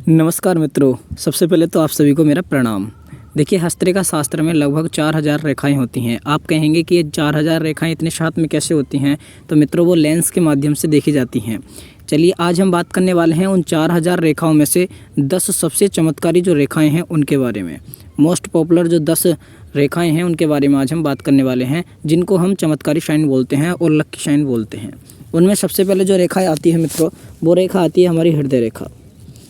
नमस्कार मित्रों, सबसे पहले तो आप सभी को मेरा प्रणाम। देखिए, हस्तरेखा शास्त्र में लगभग 4000 रेखाएं होती हैं। आप कहेंगे कि ये 4000 रेखाएं इतने साथ में कैसे होती हैं? तो मित्रों, वो लेंस के माध्यम से देखी जाती हैं। चलिए, आज हम बात करने वाले हैं उन 4000 रेखाओं में से 10 सबसे चमत्कारी जो रेखाएं हैं उनके बारे में। मोस्ट पॉपुलर जो 10 रेखाएं हैं उनके बारे में आज हम बात करने वाले हैं, जिनको हम चमत्कारी शाइन बोलते हैं और लक्की शाइन बोलते हैं। उनमें सबसे पहले जो रेखा आती है मित्रों, वो रेखा आती है हमारी हृदय रेखा।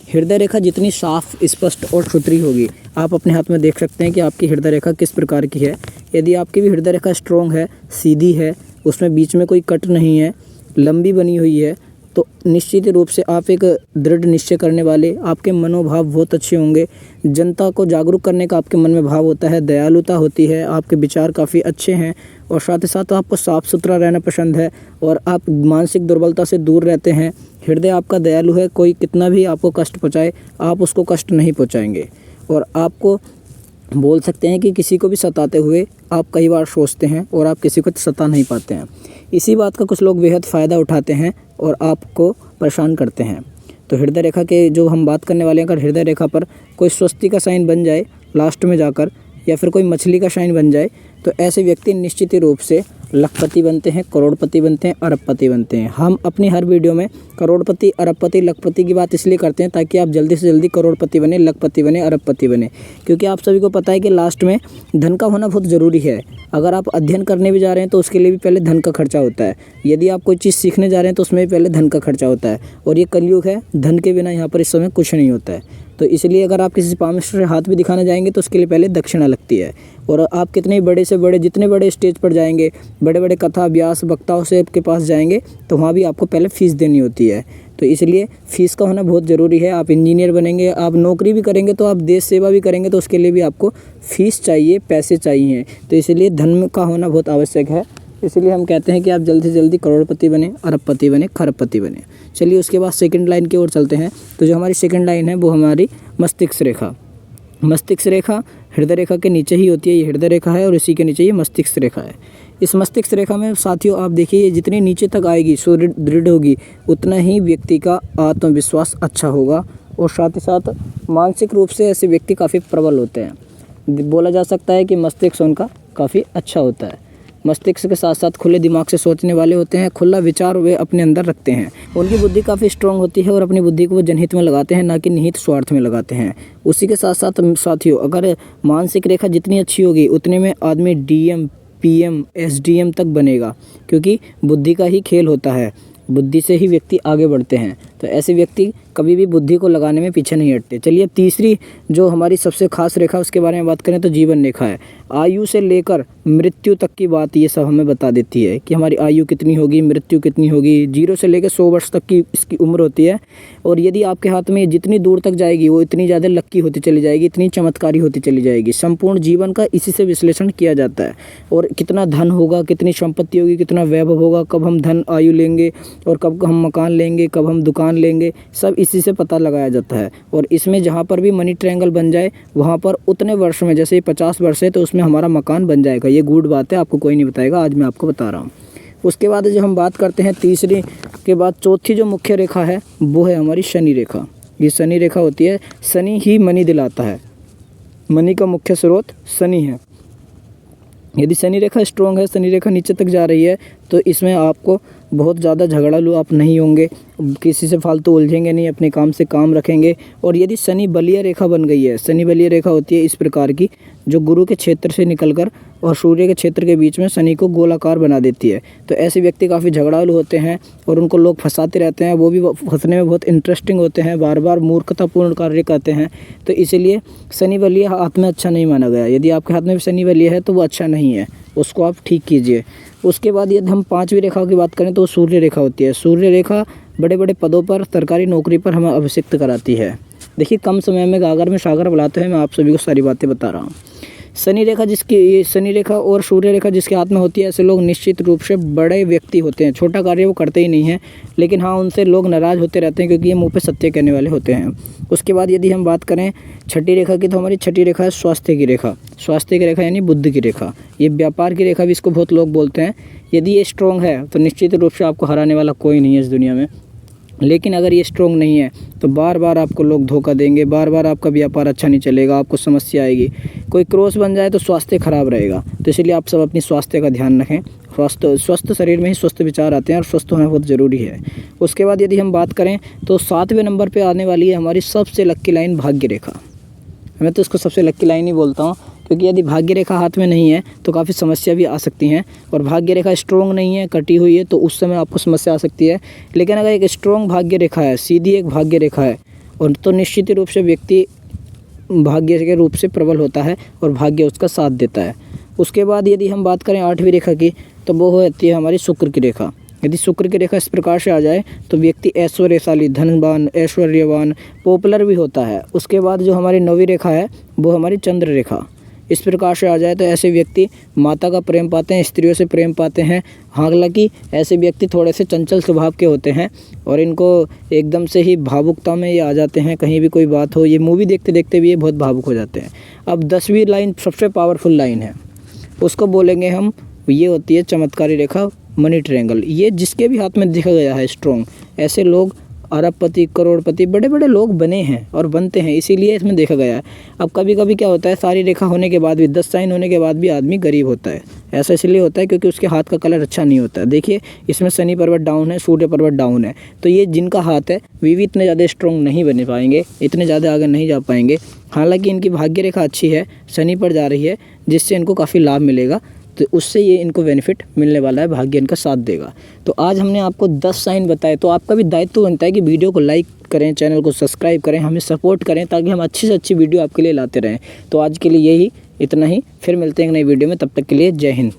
हृदय रेखा जितनी साफ, स्पष्ट और सुथरी होगी, आप अपने हाथ में देख सकते हैं कि आपकी हृदय रेखा किस प्रकार की है। यदि आपकी भी हृदय रेखा स्ट्रॉन्ग है, सीधी है, उसमें बीच में कोई कट नहीं है, लंबी बनी हुई है, तो निश्चित रूप से आप एक दृढ़ निश्चय करने वाले, आपके मनोभाव बहुत अच्छे होंगे। जनता को जागरूक करने का आपके मन में भाव होता है, दयालुता होती है, आपके विचार काफ़ी अच्छे हैं और साथ ही साथ आपको साफ़ सुथरा रहना पसंद है और आप मानसिक दुर्बलता से दूर रहते हैं। हृदय आपका दयालु है, कोई कितना भी आपको कष्ट पहुँचाए, आप उसको कष्ट नहीं पहुँचाएंगे। और आपको बोल सकते हैं कि किसी को भी सताते हुए आप कई बार सोचते हैं और आप किसी को सता नहीं पाते हैं। इसी बात का कुछ लोग बेहद फ़ायदा उठाते हैं और आपको परेशान करते हैं। तो हृदय रेखा के जो हम बात करने वाले हैं, अगर हृदय रेखा पर कोई स्वस्ति का साइन बन जाए लास्ट में जाकर, या फिर कोई मछली का साइन बन जाए, तो ऐसे व्यक्ति निश्चित रूप से लखपति बनते हैं, करोड़पति बनते हैं, अरबपति बनते हैं। हम अपनी हर वीडियो में करोड़पति, अरबपति, लखपति की बात इसलिए करते हैं ताकि आप जल्दी से जल्दी करोड़पति बने, लखपति बने, अरबपति बने। क्योंकि आप सभी को पता है कि लास्ट में धन का होना बहुत ज़रूरी है। अगर आप अध्ययन करने भी जा रहे हैं तो उसके लिए भी पहले धन का खर्चा होता है। यदि आप कोई चीज़ सीखने जा रहे हैं तो उसमें भी पहले धन का खर्चा होता है। और ये कलयुग है, धन के बिना यहाँ पर इस समय कुछ नहीं होता है। तो इसलिए अगर आप किसी पामिस्टर से हाथ भी दिखाने जाएंगे तो उसके लिए पहले दक्षिणा लगती है। और आप कितने बड़े से बड़े, जितने बड़े स्टेज पर जाएंगे, बड़े बड़े कथा व्यास वक्ताओं से के पास जाएंगे, तो वहाँ भी आपको पहले फ़ीस देनी होती है। तो इसलिए फ़ीस का होना बहुत ज़रूरी है। आप इंजीनियर बनेंगे, आप नौकरी भी करेंगे, तो आप देश सेवा भी करेंगे, तो उसके लिए भी आपको फ़ीस चाहिए, पैसे चाहिए। तो इसलिए धन का होना बहुत आवश्यक है। इसलिए हम कहते हैं कि आप जल्दी से जल्दी करोड़पति बने, अरबपति बने, खरबपति बने। चलिए, उसके बाद सेकंड लाइन की ओर चलते हैं। तो जो हमारी सेकंड लाइन है वो हमारी मस्तिष्क रेखा। मस्तिष्क रेखा हृदय रेखा के नीचे ही होती है। ये हृदय रेखा है और इसी के नीचे ये मस्तिष्क रेखा है। इस मस्तिष्क रेखा में साथियों आप देखिए, ये जितनी नीचे तक आएगी, सुदृढ़ होगी, उतना ही व्यक्ति का आत्मविश्वास अच्छा होगा और साथ ही साथ मानसिक रूप से ऐसे व्यक्ति काफ़ी प्रबल होते हैं। बोला जा सकता है कि मस्तिष्क उनका काफ़ी अच्छा होता है। मस्तिष्क के साथ साथ खुले दिमाग से सोचने वाले होते हैं, खुला विचार वे अपने अंदर रखते हैं। उनकी बुद्धि काफ़ी स्ट्रांग होती है और अपनी बुद्धि को वो जनहित में लगाते हैं, ना कि निहित स्वार्थ में लगाते हैं। उसी के साथ साथ साथियों, अगर मानसिक रेखा जितनी अच्छी होगी, उतने में आदमी डीएम, पीएम, एसडीएम तक बनेगा, क्योंकि बुद्धि का ही खेल होता है। बुद्धि से ही व्यक्ति आगे बढ़ते हैं। तो ऐसे व्यक्ति कभी भी बुद्धि को लगाने में पीछे नहीं हटते। चलिए, तीसरी जो हमारी सबसे खास रेखा उसके बारे में बात करें तो जीवन रेखा है। आयु से लेकर मृत्यु तक की बात ये सब हमें बता देती है कि हमारी आयु कितनी होगी, मृत्यु कितनी होगी। 0 से लेकर 100 वर्ष तक की इसकी उम्र होती है। और यदि आपके हाथ में जितनी दूर तक जाएगी, वो इतनी ज़्यादा लक्की होती चली जाएगी, इतनी चमत्कारी होती चली जाएगी। संपूर्ण जीवन का इसी से विश्लेषण किया जाता है। और कितना धन होगा, कितनी संपत्ति होगी, कितना वैभव होगा, कब हम धन आयु लेंगे और कब हम मकान लेंगे, कब हम दुकान लेंगे, सब इसी से पता लगाया जाता है। और इसमें जहाँ पर भी मनी ट्रायंगल बन जाए, वहाँ पर उतने वर्ष में, जैसे 50 वर्ष है तो उसमें हमारा मकान बन जाएगा। ये गुड बात है, आपको कोई नहीं बताएगा, आज मैं आपको बता रहा हूँ। उसके बाद जो हम बात करते हैं तीसरी के बाद चौथी जो मुख्य रेखा है वो है हमारी शनि रेखा। ये शनि रेखा होती है। शनि ही मनी दिलाता है, मनी का मुख्य स्रोत शनि है। यदि शनि रेखा स्ट्रॉन्ग है, शनि रेखा नीचे तक जा रही है, तो इसमें आपको बहुत ज़्यादा झगड़ालू आप नहीं होंगे, किसी से फालतू उलझेंगे नहीं, अपने काम से काम रखेंगे। और यदि शनि बलीय रेखा बन गई है, शनि बलीय रेखा होती है इस प्रकार की, जो गुरु के क्षेत्र से निकलकर और सूर्य के क्षेत्र के बीच में शनि को गोलाकार बना देती है, तो ऐसे व्यक्ति काफ़ी झगड़ालू होते हैं और उनको लोग फंसाते रहते हैं। वो भी फंसने में बहुत इंटरेस्टिंग होते हैं, बार बार मूर्खतापूर्ण कार्य करते हैं। तो इसीलिए शनि बलीय हाथ में अच्छा नहीं माना गया। यदि आपके हाथ में भी शनि बलीय है तो वो अच्छा नहीं है, उसको आप ठीक कीजिए। उसके बाद यदि हम 5वीं रेखा की बात करें तो सूर्य रेखा होती है। सूर्य रेखा बड़े बड़े पदों पर, सरकारी नौकरी पर हमें अभिषिक्त कराती है। देखिए, कम समय में गागर में सागर बुलाते हैं, मैं आप सभी को सारी बातें बता रहा हूँ। शनि रेखा ये शनि रेखा और सूर्य रेखा जिसके हाथ में होती है, ऐसे लोग निश्चित रूप से बड़े व्यक्ति होते हैं। छोटा कार्य वो करते ही नहीं हैं, लेकिन हाँ, उनसे लोग नाराज़ होते रहते हैं क्योंकि ये मुंह पे सत्य कहने वाले होते हैं। उसके बाद यदि हम बात करें छठी रेखा की, तो हमारी छठी रेखा है स्वास्थ्य की रेखा। स्वास्थ्य की रेखा यानी बुद्धि की रेखा। ये व्यापार की रेखा भी इसको बहुत लोग बोलते हैं। यदि ये स्ट्रॉन्ग है तो निश्चित रूप से आपको हराने वाला कोई नहीं है इस दुनिया में। लेकिन अगर ये स्ट्रॉन्ग नहीं है तो बार बार आपको लोग धोखा देंगे, बार बार आपका व्यापार अच्छा नहीं चलेगा, आपको समस्या आएगी। कोई क्रॉस बन जाए तो स्वास्थ्य खराब रहेगा। तो इसलिए आप सब अपनी स्वास्थ्य का ध्यान रखें। स्वस्थ शरीर में ही स्वस्थ विचार आते हैं और स्वस्थ होना बहुत ज़रूरी है। उसके बाद यदि हम बात करें तो 7वें नंबर पर आने वाली है हमारी सबसे लक्की लाइन भाग्य रेखा। मैं तो इसको सबसे लक्की लाइन ही बोलता हूँ, क्योंकि यदि भाग्य रेखा हाथ में नहीं है तो काफ़ी समस्या भी आ सकती हैं। और भाग्य रेखा स्ट्रॉन्ग नहीं है, कटी हुई है, तो उस समय आपको समस्या आ सकती है। लेकिन अगर एक स्ट्रॉन्ग भाग्य रेखा है, सीधी एक भाग्य रेखा है, और तो निश्चित रूप से व्यक्ति भाग्य के रूप से प्रबल होता है और भाग्य उसका साथ देता है। उसके बाद यदि हम बात करें 8वीं रेखा की, तो वो होती है हमारी शुक्र की रेखा। यदि शुक्र की रेखा इस प्रकार से आ जाए तो व्यक्ति ऐश्वर्यशाली, धनवान, ऐश्वर्यवान, पॉपुलर भी होता है। उसके बाद जो हमारी 9वीं रेखा है वो हमारी चंद्र रेखा। इस प्रकार से आ जाए तो ऐसे व्यक्ति माता का प्रेम पाते हैं, स्त्रियों से प्रेम पाते हैं। हालांकि ऐसे व्यक्ति थोड़े से चंचल स्वभाव के होते हैं और इनको एकदम से ही भावुकता में ये आ जाते हैं। कहीं भी कोई बात हो, ये मूवी देखते देखते भी ये बहुत भावुक हो जाते हैं। अब 10वीं लाइन सबसे पावरफुल लाइन है, उसको बोलेंगे हम, ये होती है चमत्कारी रेखा, मनी ट्रायंगल। ये जिसके भी हाथ में देखा गया है स्ट्रॉन्ग, ऐसे लोग अरबपति, करोड़पति, बड़े बड़े लोग बने हैं और बनते हैं, इसीलिए इसमें देखा गया है। अब कभी कभी क्या होता है, सारी रेखा होने के बाद भी, 10 साइन होने के बाद भी आदमी गरीब होता है। ऐसा इसलिए होता है क्योंकि उसके हाथ का कलर अच्छा नहीं होता है। देखिए इसमें शनि पर्वत डाउन है, सूर्य पर्वत डाउन है, तो ये जिनका हाथ है वे भी इतने ज़्यादा स्ट्रॉन्ग नहीं बन पाएंगे, इतने ज़्यादा आगे नहीं जा पाएंगे। हालांकि इनकी भाग्य रेखा अच्छी है, शनि पर जा रही है, जिससे इनको काफ़ी लाभ मिलेगा, तो उससे ये इनको बेनिफिट मिलने वाला है, भाग्य इनका साथ देगा। तो आज हमने आपको 10 साइन बताए, तो आपका भी दायित्व बनता है कि वीडियो को लाइक करें, चैनल को सब्सक्राइब करें, हमें सपोर्ट करें, ताकि हम अच्छी से अच्छी वीडियो आपके लिए लाते रहें। तो आज के लिए यही इतना ही, फिर मिलते हैं एक नई वीडियो में, तब तक के लिए जय हिंद।